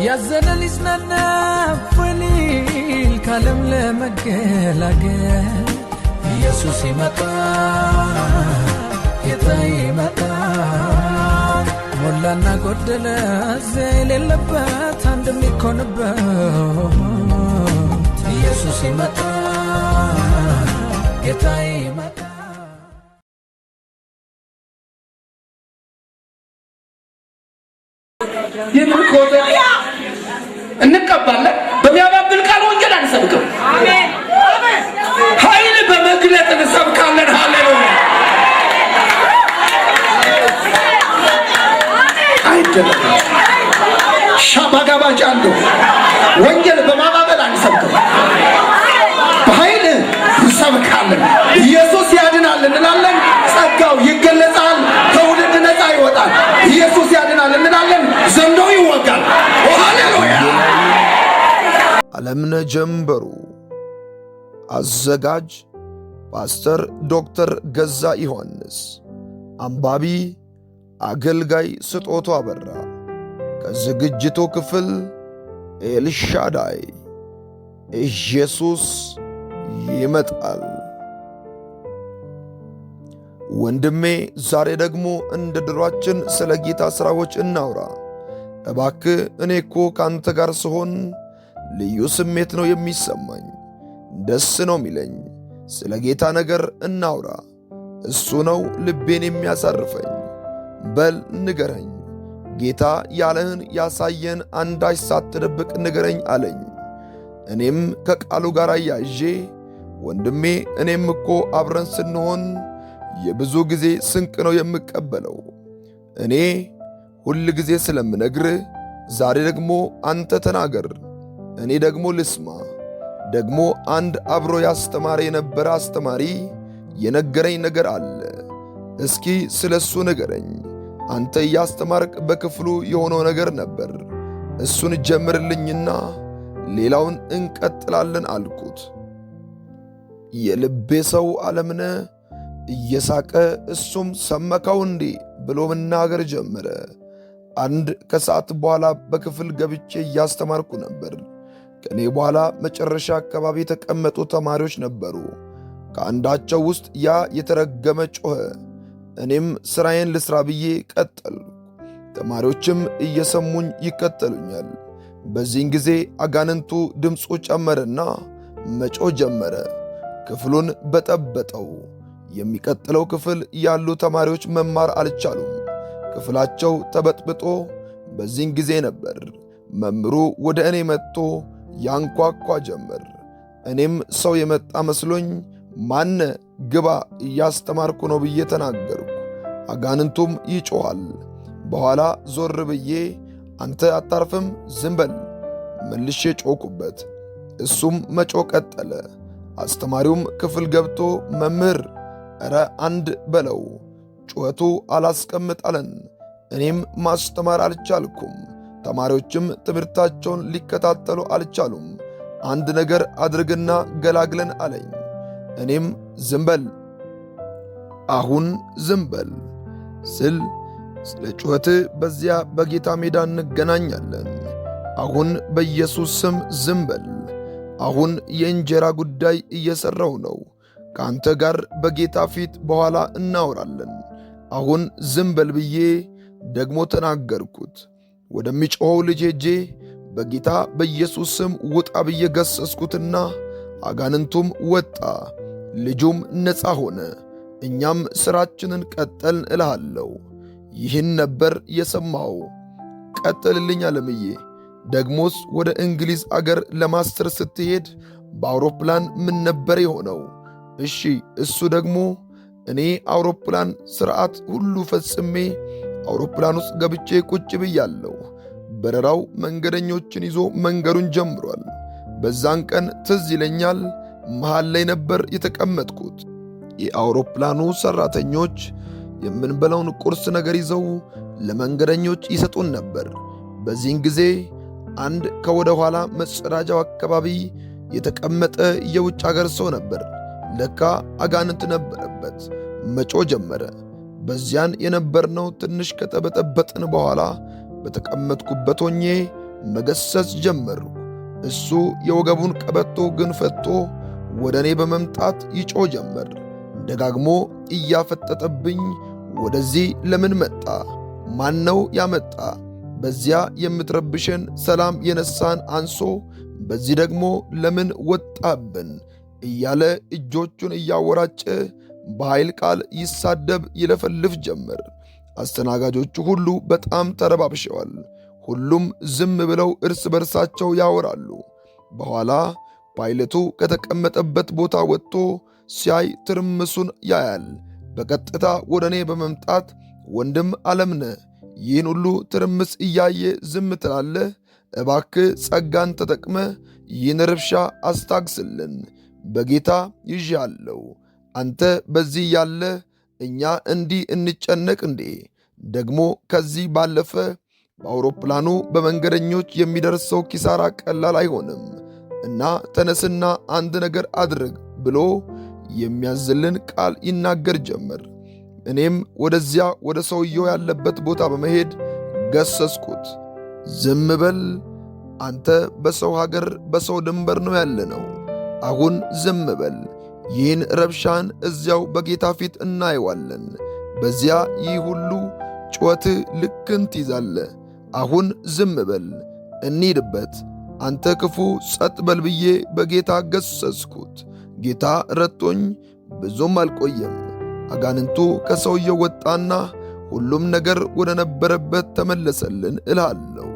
ያዘነ ሊጽናና ፈሊል ካለም ለመገላገል ኢየሱስ ይመጣ ጌታ ይመጣ ሞላና ጎደለ የሌለበት አንድ የሚኮንበት ኢየሱስ ይመጣ ጌታ ይመጣ ይምርኮተ እንቀባለን በሚያባብል ቃል ወንጌል አንሰብክም አሜን አሜን ኃይል በመግለጥ እንሰብካለን ሃሌሉያ አይደለም ሻባጋባጭ አንዱ ወንጌል በማባበል አንሰብክም በኃይል እንሰብካለን ኢየሱስ ያድናል እንላለን ጸጋው ይገለጻል ከውልድ ነፃ ይወጣል ኢየሱስ ያድናል እንላለን ዘንዶው ይወጋል ሃሌሉያ ዓለምነህ ጀንበሩ አዘጋጅ ፓስተር ዶክተር ገዛ ዮሐንስ አንባቢ አገልጋይ ስጦቱ አበራ ከዝግጅቱ ክፍል ኤልሻዳይ ኢየሱስ ይመጣል ወንድሜ ዛሬ ደግሞ እንደ ድሯችን ስለ ጌታ ሥራዎች እናውራ እባክህ እኔ እኮ ካንተ ጋር ስሆን ልዩ ስሜት ነው የሚሰማኝ ደስ ነው ሚለኝ ስለ ጌታ ነገር እናውራ እሱ ነው ልቤን የሚያሳርፈኝ በል ንገረኝ ጌታ ያለህን ያሳየን አንዳች ሳትደብቅ ንገረኝ አለኝ እኔም ከቃሉ ጋር አያይዤ ወንድሜ እኔም እኮ አብረን ስንሆን የብዙ ጊዜ ስንቅ ነው የምቀበለው እኔ ሁል ጊዜ ስለምነግርህ ዛሬ ደግሞ አንተ ተናገር እኔ ደግሞ ልስማ ደግሞ አንድ አብሮ ያስተማረ የነበረ አስተማሪ የነገረኝ ነገር አለ እስኪ ስለሱ ንገረኝ አንተ ያስተማርክ በክፍሉ የሆነው ነገር ነበር እሱን ጀምርልኝና ሌላውን እንቀጥላለን አልኩት የልቤ ሰው ዓለምነህ እየሳቀ እሱም ሰመካው እንዴ ብሎ መናገር ጀመረ አንድ ከሰዓት በኋላ በክፍል ገብቼ እያስተማርኩ ነበር ከኔ በኋላ መጨረሻ አካባቢ የተቀመጡ ተማሪዎች ነበሩ ከአንዳቸው ውስጥ ያ የተረገመ ጮኸ እኔም ስራዬን ልስራ ብዬ ቀጠል ተማሪዎችም እየሰሙኝ ይከተሉኛል በዚህን ጊዜ አጋንንቱ ድምፁ ጨመረና መጮህ ጀመረ ክፍሉን በጠበጠው የሚቀጥለው ክፍል ያሉ ተማሪዎች መማር አልቻሉም ክፍላቸው ተበጥብጦ በዚህን ጊዜ ነበር መምሩ ወደ እኔ መጥቶ ያንኳኳ ጀመር እኔም ሰው የመጣ መስሎኝ ማነ ግባ እያስተማርኩ ነው ብዬ ተናገርኩ አጋንንቱም ይጮሃል በኋላ ዞር ብዬ አንተ አታርፍም ዝም በል መልሼ ጮኩበት እሱም መጮ ቀጠለ አስተማሪውም ክፍል ገብቶ መምህር እረ አንድ በለው ጩኸቱ አላስቀምጥ አለን እኔም ማስተማር አልቻልኩም ተማሪዎችም ትምህርታቸውን ሊከታተሉ አልቻሉም አንድ ነገር አድርግና ገላግለን አለኝ እኔም ዝምበል አሁን ዝምበል ስል ስለ ጩኸት በዚያ በጌታ ሜዳ እንገናኛለን አሁን በኢየሱስ ስም ዝምበል አሁን የእንጀራ ጉዳይ እየሰራው ነው ካንተ ጋር በጌታ ፊት በኋላ እናወራለን አሁን ዝምበል ብዬ ደግሞ ተናገርኩት ወደሚጮኸው ልጅ ሄጄ በጌታ በኢየሱስ ስም ውጣ ብዬ ገሰስኩትና አጋንንቱም ወጣ ልጁም ነፃ ሆነ እኛም ሥራችንን ቀጠልን እልሃለሁ ይህን ነበር የሰማው ቀጥልልኝ አለምዬ ደግሞስ ወደ እንግሊዝ አገር ለማስተር ስትሄድ በአውሮፕላን ምን ነበር የሆነው እሺ እሱ ደግሞ እኔ አውሮፕላን ሥርዓት ሁሉ ፈጽሜ አውሮፕላን ውስጥ ገብቼ ቁጭ ብያለሁ በረራው መንገደኞችን ይዞ መንገሩን ጀምሯል በዛን ቀን ትዝ ይለኛል መሃል ላይ ነበር የተቀመጥኩት የአውሮፕላኑ ሰራተኞች የምንበላውን ቁርስ ነገር ይዘው ለመንገደኞች ይሰጡን ነበር በዚህን ጊዜ አንድ ከወደ ኋላ መጸዳጃው አካባቢ የተቀመጠ የውጭ አገር ሰው ነበር ለካ አጋንንት ነበረበት መጮ ጀመረ በዚያን የነበርነው ትንሽ ከተበጠበጥን በኋላ በተቀመጥኩበት ሆኜ መገሰጽ ጀመርኩ። እሱ የወገቡን ቀበቶ ግን ፈቶ ወደ እኔ በመምጣት ይጮህ ጀመር። ደጋግሞ እያፈጠጠብኝ ወደዚህ ለምን መጣ? ማን ነው ያመጣ? በዚያ የምትረብሸን ሰላም የነሳን አንሶ በዚህ ደግሞ ለምን ወጣብን? እያለ እጆቹን እያወራጨ በኃይል ቃል ይሳደብ ይለፈልፍ ጀመር። አስተናጋጆቹ ሁሉ በጣም ተረባብሸዋል። ሁሉም ዝም ብለው እርስ በርሳቸው ያወራሉ። በኋላ ፓይለቱ ከተቀመጠበት ቦታ ወጥቶ ሲያይ ትርምሱን ያያል። በቀጥታ ወደ እኔ በመምጣት ወንድም ዓለምነህ ይህን ሁሉ ትርምስ እያየ ዝም ትላለህ? እባክህ ጸጋን ተጠቅመ ይህን ርብሻ አስታግስልን። በጌታ ይዣለሁ። አንተ በዚህ ያለ እኛ እንዲህ እንጨነቅ እንዴ? ደግሞ ከዚህ ባለፈ በአውሮፕላኑ በመንገደኞች የሚደርሰው ኪሳራ ቀላል አይሆንም እና ተነስና አንድ ነገር አድርግ ብሎ የሚያዝልን ቃል ይናገር ጀመር። እኔም ወደዚያ ወደ ሰውየው ያለበት ቦታ በመሄድ ገሰስኩት። ዝም በል አንተ፣ በሰው ሀገር በሰው ድንበር ነው ያለነው። አሁን ዝም በል። ይህን ረብሻን እዚያው በጌታ ፊት እናየዋለን። በዚያ ይህ ሁሉ ጩኸትህ ልክን ትይዛለህ። አሁን ዝም በል እንሂድበት። አንተ ክፉ ጸጥ በል ብዬ በጌታ ገሰስኩት። ጌታ ረቶኝ ብዙም አልቆየም። አጋንንቱ ከሰውየው ወጣና ሁሉም ነገር ወደ ነበረበት ተመለሰልን እልሃለሁ።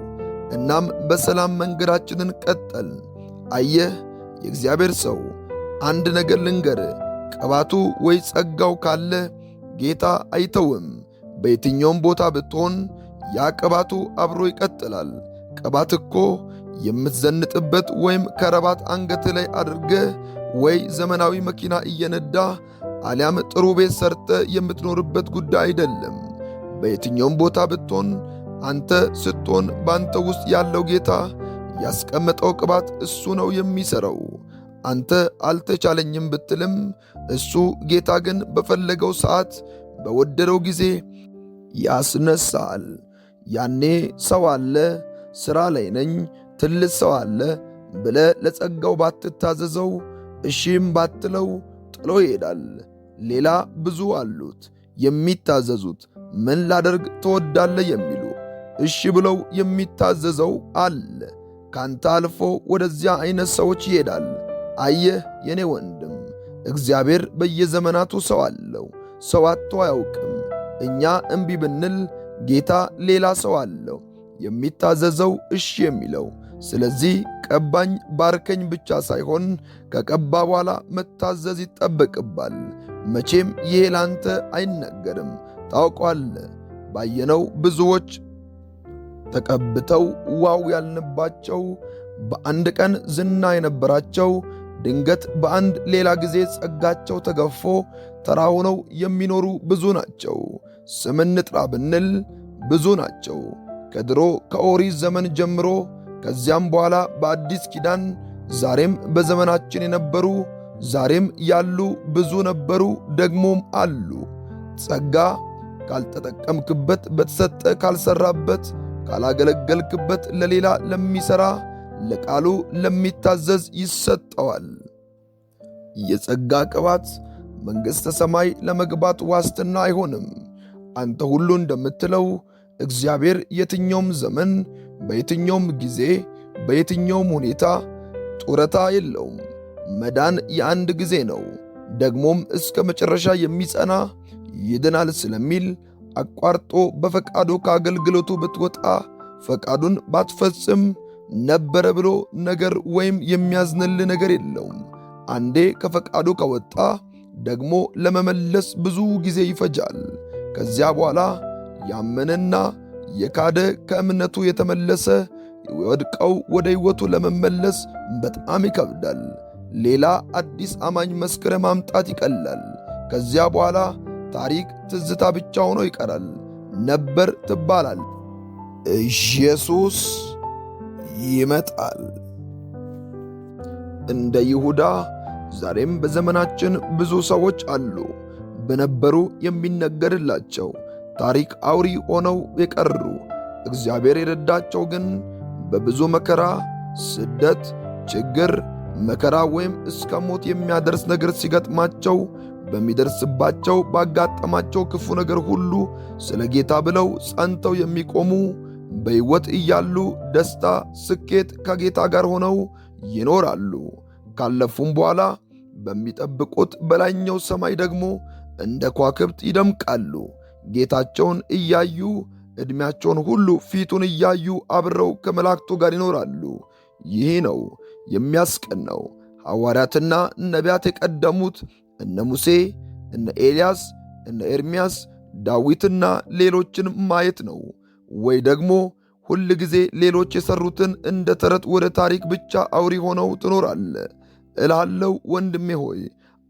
እናም በሰላም መንገዳችንን ቀጠልን። አየህ የእግዚአብሔር ሰው፣ አንድ ነገር ልንገር፣ ቅባቱ ወይ ጸጋው ካለ ጌታ አይተውም። በየትኛውም ቦታ ብትሆን ያ ቅባቱ አብሮ ይቀጥላል። ቅባት እኮ የምትዘንጥበት ወይም ከረባት አንገት ላይ አድርገ ወይ ዘመናዊ መኪና እየነዳ አሊያም ጥሩ ቤት ሰርተ የምትኖርበት ጉዳይ አይደለም። በየትኛውም ቦታ ብትሆን አንተ ስትሆን በአንተ ውስጥ ያለው ጌታ ያስቀመጠው ቅባት እሱ ነው የሚሠራው። አንተ አልተቻለኝም ብትልም እሱ ጌታ ግን በፈለገው ሰዓት በወደደው ጊዜ ያስነሳል። ያኔ ሰው አለ፣ ሥራ ላይ ነኝ፣ ትልቅ ሰው አለ ብለ ለጸጋው ባትታዘዘው እሺም ባትለው ጥሎ ይሄዳል። ሌላ ብዙ አሉት የሚታዘዙት፣ ምን ላደርግ ትወዳለህ የሚሉ እሺ ብለው የሚታዘዘው አለ። ካንተ አልፎ ወደዚያ አይነት ሰዎች ይሄዳል። አየህ የኔ ወንድም፣ እግዚአብሔር በየዘመናቱ ሰው አለው። ሰው አጥቶ አያውቅም። እኛ እምቢ ብንል ጌታ ሌላ ሰው አለው የሚታዘዘው እሺ የሚለው። ስለዚህ ቀባኝ ባርከኝ ብቻ ሳይሆን ከቀባ በኋላ መታዘዝ ይጠበቅባል። መቼም ይሄ ላንተ አይነገርም። ታውቋለህ፣ ባየነው ብዙዎች ተቀብተው ዋው ያልንባቸው፣ በአንድ ቀን ዝና የነበራቸው ድንገት በአንድ ሌላ ጊዜ ጸጋቸው ተገፎ ተራ ሆነው የሚኖሩ ብዙ ናቸው። ስም እንጥራ ብንል ብዙ ናቸው። ከድሮ ከኦሪት ዘመን ጀምሮ ከዚያም በኋላ በአዲስ ኪዳን ዛሬም በዘመናችን የነበሩ ዛሬም ያሉ ብዙ ነበሩ፣ ደግሞም አሉ። ጸጋ ካልተጠቀምክበት፣ በተሰጠ ካልሰራበት፣ ካላገለገልክበት ለሌላ ለሚሠራ ለቃሉ ለሚታዘዝ ይሰጠዋል። የጸጋ ቅባት መንግሥተ ሰማይ ለመግባት ዋስትና አይሆንም። አንተ ሁሉ እንደምትለው እግዚአብሔር የትኛውም ዘመን በየትኛውም ጊዜ በየትኛውም ሁኔታ ጡረታ የለውም። መዳን የአንድ ጊዜ ነው፣ ደግሞም እስከ መጨረሻ የሚጸና ይድናል ስለሚል አቋርጦ በፈቃዱ ከአገልግሎቱ ብትወጣ ፈቃዱን ባትፈጽም ነበረ ብሎ ነገር ወይም የሚያዝንል ነገር የለውም። አንዴ ከፈቃዱ ከወጣ ደግሞ ለመመለስ ብዙ ጊዜ ይፈጃል። ከዚያ በኋላ ያመነና የካደ ከእምነቱ የተመለሰ ወድቀው ወደ ሕይወቱ ለመመለስ በጣም ይከብዳል። ሌላ አዲስ አማኝ መስክረ ማምጣት ይቀላል። ከዚያ በኋላ ታሪክ ትዝታ ብቻ ሆኖ ይቀራል። ነበር ትባላል። ኢየሱስ ይመጣል። እንደ ይሁዳ ዛሬም በዘመናችን ብዙ ሰዎች አሉ፣ በነበሩ የሚነገርላቸው ታሪክ አውሪ ሆነው የቀሩ። እግዚአብሔር የረዳቸው ግን በብዙ መከራ፣ ስደት፣ ችግር፣ መከራ ወይም እስከ ሞት የሚያደርስ ነገር ሲገጥማቸው በሚደርስባቸው ባጋጠማቸው ክፉ ነገር ሁሉ ስለ ጌታ ብለው ጸንተው የሚቆሙ በሕይወት እያሉ ደስታ፣ ስኬት ከጌታ ጋር ሆነው ይኖራሉ። ካለፉም በኋላ በሚጠብቁት በላይኛው ሰማይ ደግሞ እንደ ከዋክብት ይደምቃሉ። ጌታቸውን እያዩ ዕድሜያቸውን ሁሉ ፊቱን እያዩ አብረው ከመላእክቱ ጋር ይኖራሉ። ይህ ነው የሚያስቀናው። ሐዋርያትና ነቢያት የቀደሙት እነ ሙሴ፣ እነ ኤልያስ፣ እነ ኤርምያስ፣ ዳዊትና ሌሎችን ማየት ነው። ወይ ደግሞ ሁል ጊዜ ሌሎች የሠሩትን እንደ ተረት ወደ ታሪክ ብቻ አውሪ ሆነው ትኖራለ እልሃለሁ ወንድሜ ሆይ፣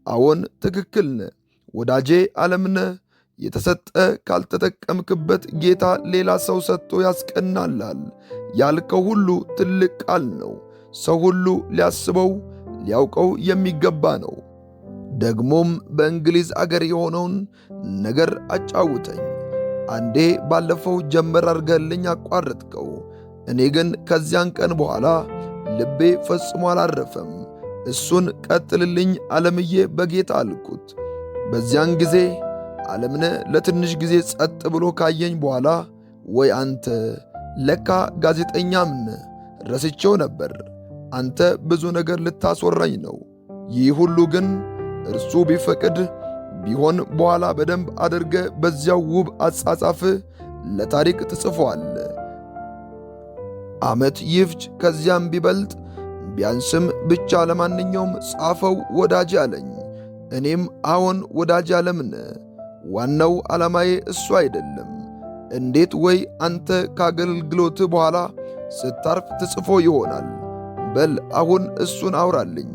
አዎን ትክክል ነህ ወዳጄ ዓለምነ። የተሰጠ ካልተጠቀምክበት ጌታ ሌላ ሰው ሰጥቶ ያስቀናላል። ያልከው ሁሉ ትልቅ ቃል ነው። ሰው ሁሉ ሊያስበው ሊያውቀው የሚገባ ነው። ደግሞም በእንግሊዝ አገር የሆነውን ነገር አጫውተኝ። አንዴ ባለፈው ጀመር አድርገልኝ አቋረጥከው። እኔ ግን ከዚያን ቀን በኋላ ልቤ ፈጽሞ አላረፈም። እሱን ቀጥልልኝ ዓለምዬ በጌታ አልኩት። በዚያን ጊዜ ዓለምነ ለትንሽ ጊዜ ጸጥ ብሎ ካየኝ በኋላ ወይ አንተ ለካ ጋዜጠኛም ነህ፣ ረስቼው ነበር። አንተ ብዙ ነገር ልታስወራኝ ነው። ይህ ሁሉ ግን እርሱ ቢፈቅድ ቢሆን በኋላ በደንብ አድርገ በዚያው ውብ አጻጻፍ ለታሪክ ትጽፈዋል። ዓመት ይፍጅ ከዚያም ቢበልጥ ቢያንስም ብቻ ለማንኛውም ጻፈው ወዳጅ አለኝ። እኔም አዎን ወዳጅ ዓለምነ፣ ዋናው ዓላማዬ እሱ አይደለም። እንዴት ወይ አንተ ከአገልግሎት በኋላ ስታርፍ ትጽፎ ይሆናል። በል አሁን እሱን አውራልኝ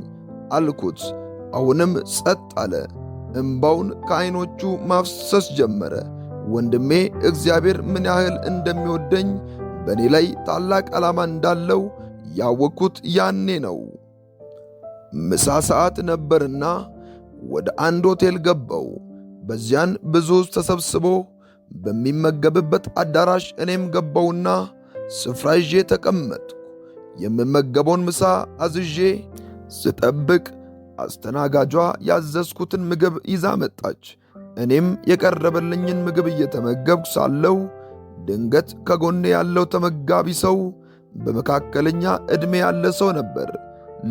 አልኩት። አሁንም ጸጥ አለ። እምባውን ከዐይኖቹ ማፍሰስ ጀመረ። ወንድሜ እግዚአብሔር ምን ያህል እንደሚወደኝ በእኔ ላይ ታላቅ ዓላማ እንዳለው ያወቅኩት ያኔ ነው። ምሳ ሰዓት ነበርና ወደ አንድ ሆቴል ገባው። በዚያን ብዙ ተሰብስቦ በሚመገብበት አዳራሽ እኔም ገባውና ስፍራ ይዤ ተቀመጥኩ። የምመገበውን ምሳ አዝዤ ስጠብቅ አስተናጋጇ ያዘዝኩትን ምግብ ይዛ መጣች። እኔም የቀረበልኝን ምግብ እየተመገብኩ ሳለው ድንገት ከጎኔ ያለው ተመጋቢ ሰው በመካከለኛ ዕድሜ ያለ ሰው ነበር።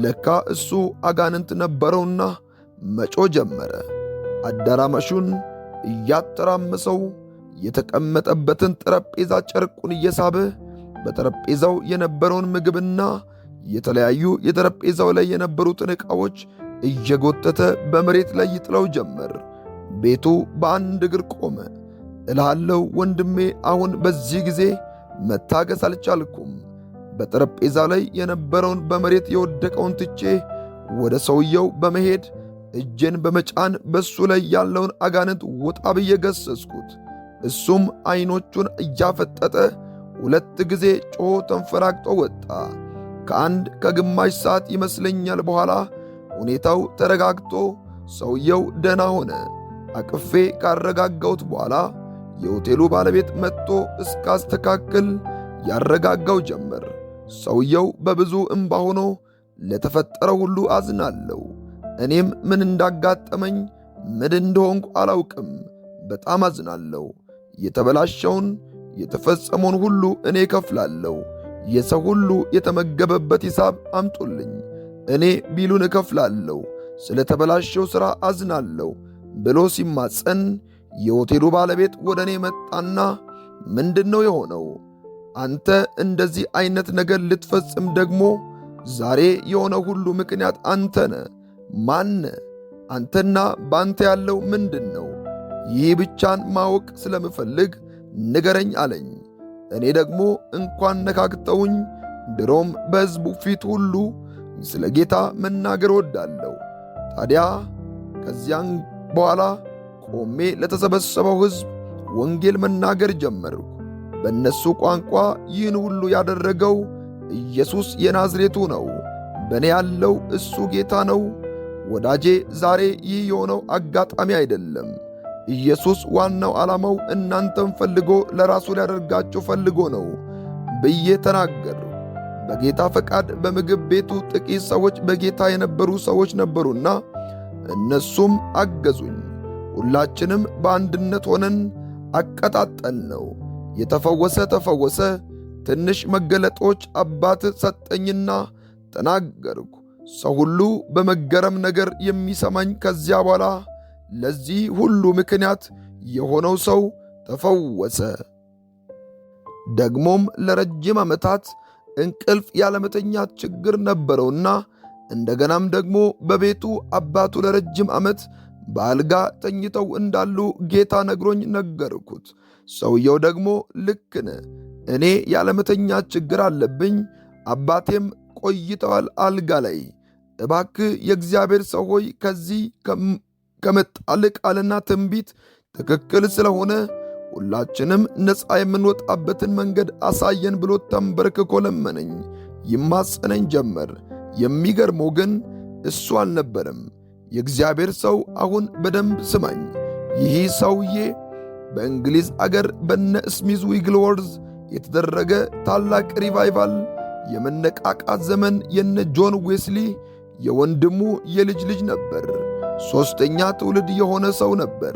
ለካ እሱ አጋንንት ነበረውና መጮ ጀመረ። አዳራማሹን እያተራመሰው የተቀመጠበትን ጠረጴዛ ጨርቁን እየሳበ በጠረጴዛው የነበረውን ምግብና የተለያዩ የጠረጴዛው ላይ የነበሩትን ዕቃዎች እየጎተተ በመሬት ላይ ይጥለው ጀመር። ቤቱ በአንድ እግር ቆመ። እልሃለሁ ወንድሜ፣ አሁን በዚህ ጊዜ መታገስ አልቻልኩም። በጠረጴዛ ላይ የነበረውን በመሬት የወደቀውን ትቼ ወደ ሰውየው በመሄድ እጄን በመጫን በሱ ላይ ያለውን አጋንንት ውጣ ብዬ ገሰስኩት። እሱም ዐይኖቹን እያፈጠጠ 2 ጊዜ ጮኾ ተንፈራግጦ ወጣ። ከግማሽ ሰዓት ይመስለኛል በኋላ ሁኔታው ተረጋግቶ ሰውየው ደህና ሆነ። አቅፌ ካረጋጋሁት በኋላ የሆቴሉ ባለቤት መጥቶ እስካስተካክል ያረጋጋው ጀመር። ሰውየው በብዙ እምባ ሆኖ ለተፈጠረው ሁሉ አዝናለሁ። እኔም ምን እንዳጋጠመኝ ምን እንደሆንኩ አላውቅም። በጣም አዝናለሁ። የተበላሸውን የተፈጸመውን ሁሉ እኔ እከፍላለሁ። የሰው ሁሉ የተመገበበት ሂሳብ አምጡልኝ፣ እኔ ቢሉን እከፍላለሁ። ስለ ተበላሸው ሥራ አዝናለሁ ብሎ ሲማጸን የሆቴሉ ባለቤት ወደ እኔ መጣና ምንድነው የሆነው? አንተ እንደዚህ አይነት ነገር ልትፈጽም ደግሞ ዛሬ የሆነው ሁሉ ምክንያት አንተ ነህ። ማነ? አንተና ባንተ ያለው ምንድን ነው? ይህ ብቻን ማወቅ ስለምፈልግ ንገረኝ አለኝ። እኔ ደግሞ እንኳን ነካክተውኝ ድሮም በሕዝቡ ፊት ሁሉ ስለ ጌታ መናገር ወዳለሁ። ታዲያ ከዚያን በኋላ ቆሜ ለተሰበሰበው ሕዝብ ወንጌል መናገር ጀመርኩ። በእነሱ ቋንቋ ይህን ሁሉ ያደረገው ኢየሱስ የናዝሬቱ ነው። በእኔ ያለው እሱ ጌታ ነው። ወዳጄ ዛሬ ይህ የሆነው አጋጣሚ አይደለም። ኢየሱስ ዋናው ዓላማው እናንተም ፈልጎ ለራሱ ሊያደርጋችሁ ፈልጎ ነው ብዬ ተናገር። በጌታ ፈቃድ በምግብ ቤቱ ጥቂት ሰዎች በጌታ የነበሩ ሰዎች ነበሩና እነሱም አገዙኝ። ሁላችንም በአንድነት ሆነን አቀጣጠልነው። የተፈወሰ ተፈወሰ። ትንሽ መገለጦች አባት ሰጠኝና ተናገርኩ። ሰው ሁሉ በመገረም ነገር የሚሰማኝ ከዚያ በኋላ ለዚህ ሁሉ ምክንያት የሆነው ሰው ተፈወሰ። ደግሞም ለረጅም ዓመታት እንቅልፍ ያለመተኛት ችግር ነበረውና እንደገናም ደግሞ በቤቱ አባቱ ለረጅም ዓመት በአልጋ ተኝተው እንዳሉ ጌታ ነግሮኝ ነገርኩት። ሰውየው ደግሞ ልክ ነህ፣ እኔ ያለመተኛት ችግር አለብኝ፣ አባቴም ቆይተዋል አልጋ ላይ። እባክህ የእግዚአብሔር ሰው ሆይ ከዚህ ከመጣልህ ቃልና ትንቢት ትክክል ስለሆነ ሁላችንም ነፃ የምንወጣበትን መንገድ አሳየን ብሎ ተንበርክኮ ለመነኝ፣ ይማጸነኝ ጀመር። የሚገርመው ግን እሱ አልነበረም። የእግዚአብሔር ሰው አሁን በደንብ ስማኝ። ይህ ሰውዬ በእንግሊዝ አገር በነ ስሚዝ ዊግልወርዝ የተደረገ ታላቅ ሪቫይቫል የመነቃቃት ዘመን የነ ጆን ዌስሊ የወንድሙ የልጅ ልጅ ነበር። ሦስተኛ ትውልድ የሆነ ሰው ነበር።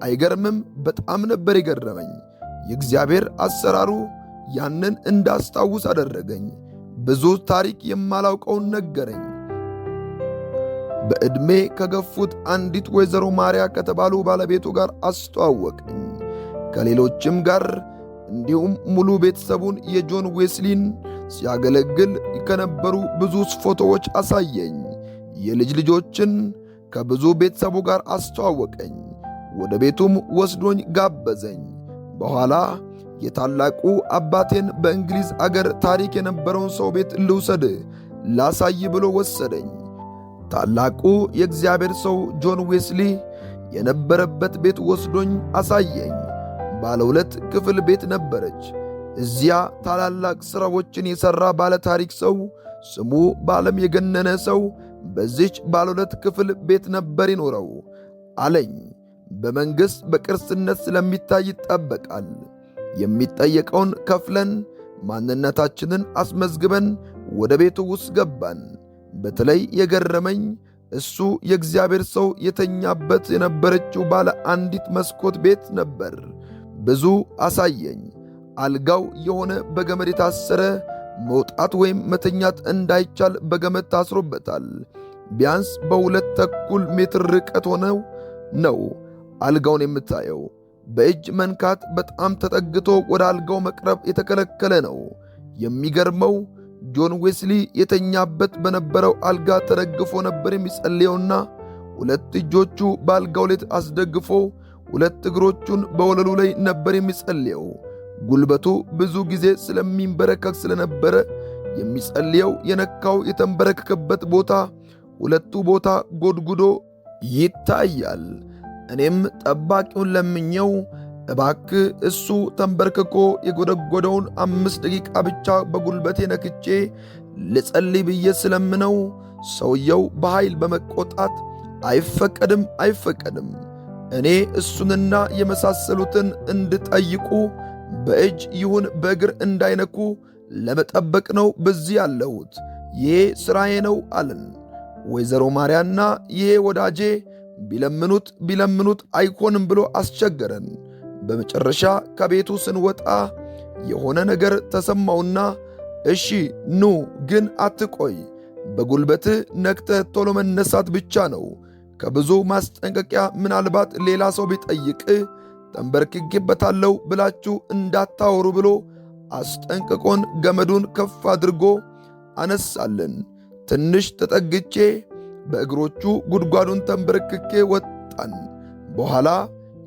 አይገርምም? በጣም ነበር የገረመኝ። የእግዚአብሔር አሰራሩ ያንን እንዳስታውስ አደረገኝ። ብዙ ታሪክ የማላውቀውን ነገረኝ። በዕድሜ ከገፉት አንዲት ወይዘሮ ማርያ ከተባሉ ባለቤቱ ጋር አስተዋወቀኝ። ከሌሎችም ጋር እንዲሁም ሙሉ ቤተሰቡን የጆን ዌስሊን ሲያገለግል ከነበሩ ብዙ ፎቶዎች አሳየኝ። የልጅ ልጆችን ከብዙ ቤተሰቡ ጋር አስተዋወቀኝ። ወደ ቤቱም ወስዶኝ ጋበዘኝ። በኋላ የታላቁ አባቴን በእንግሊዝ አገር ታሪክ የነበረውን ሰው ቤት ልውሰድ ላሳይ ብሎ ወሰደኝ። ታላቁ የእግዚአብሔር ሰው ጆን ዌስሊ የነበረበት ቤት ወስዶኝ አሳየኝ። ባለ 2 ክፍል ቤት ነበረች። እዚያ ታላላቅ ሥራዎችን የሠራ ባለ ታሪክ ሰው፣ ስሙ በዓለም የገነነ ሰው በዚች ባለ 2 ክፍል ቤት ነበር ይኖረው አለኝ። በመንግሥት በቅርስነት ስለሚታይ ይጠበቃል። የሚጠየቀውን ከፍለን ማንነታችንን አስመዝግበን ወደ ቤቱ ውስጥ ገባን። በተለይ የገረመኝ እሱ የእግዚአብሔር ሰው የተኛበት የነበረችው ባለ አንዲት መስኮት ቤት ነበር። ብዙ አሳየኝ። አልጋው የሆነ በገመድ የታሰረ መውጣት ወይም መተኛት እንዳይቻል በገመድ ታስሮበታል። ቢያንስ በ2.25 ሜትር ርቀት ሆነው ነው አልጋውን የምታየው። በእጅ መንካት በጣም ተጠግቶ ወደ አልጋው መቅረብ የተከለከለ ነው። የሚገርመው ጆን ዌስሊ የተኛበት በነበረው አልጋ ተደግፎ ነበር የሚጸልየውና 2 እጆቹ በአልጋው ላይ አስደግፎ 2 እግሮቹን በወለሉ ላይ ነበር የሚጸልየው። ጉልበቱ ብዙ ጊዜ ስለሚንበረከክ ስለነበረ የሚጸልየው የነካው የተንበረከከበት ቦታ 2ቱ ቦታ ጎድጉዶ ይታያል። እኔም ጠባቂውን ለምኘው እባክህ እሱ ተንበርክኮ የጎደጎደውን 5 ደቂቃ ብቻ በጉልበቴ ነክቼ ልጸልይ ብዬ ስለምነው ሰውየው በኃይል በመቆጣት አይፈቀድም፣ እኔ እሱንና የመሳሰሉትን እንድጠይቁ በእጅ ይሁን በእግር እንዳይነኩ ለመጠበቅ ነው በዚህ ያለሁት፣ ይሄ ሥራዬ ነው አለን። ወይዘሮ ማርያና ይሄ ወዳጄ ቢለምኑት አይሆንም ብሎ አስቸገረን። በመጨረሻ ከቤቱ ስንወጣ የሆነ ነገር ተሰማውና እሺ ኑ ግን አትቆይ፣ በጉልበትህ ነክተህ ቶሎ መነሳት ብቻ ነው፣ ከብዙ ማስጠንቀቂያ ምናልባት ሌላ ሰው ቢጠይቅህ ተንበርክኬበታለሁ ብላችሁ እንዳታወሩ ብሎ አስጠንቅቆን ገመዱን ከፍ አድርጎ አነሳልን። ትንሽ ተጠግቼ በእግሮቹ ጉድጓዱን ተንበርክኬ ወጣን። በኋላ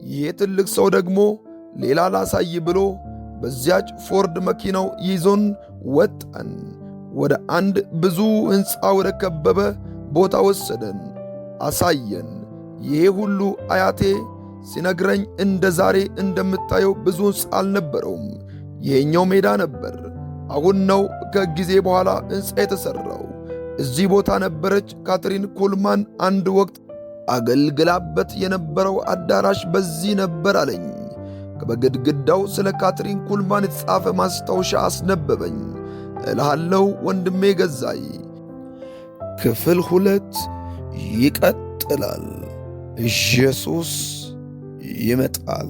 ይሄ ትልቅ ሰው ደግሞ ሌላ ላሳይ ብሎ በዚያች ፎርድ መኪናው ይዞን ወጣን። ወደ አንድ ብዙ ሕንፃ ወደ ከበበ ቦታ ወሰደን፣ አሳየን። ይሄ ሁሉ አያቴ ሲነግረኝ እንደ ዛሬ እንደምታየው ብዙ ሕንፃ አልነበረውም። ይሄኛው ሜዳ ነበር። አሁን ነው ከጊዜ በኋላ ሕንፃ የተሠራው። እዚህ ቦታ ነበረች ካትሪን ኩልማን አንድ ወቅት አገልግላበት የነበረው አዳራሽ በዚህ ነበር አለኝ። በግድግዳው ስለ ካትሪን ኩልማን የተጻፈ ማስታወሻ አስነበበኝ። እልሃለሁ ወንድሜ ገዛይ። ክፍል 2 ይቀጥላል። ኢየሱስ ይመጣል።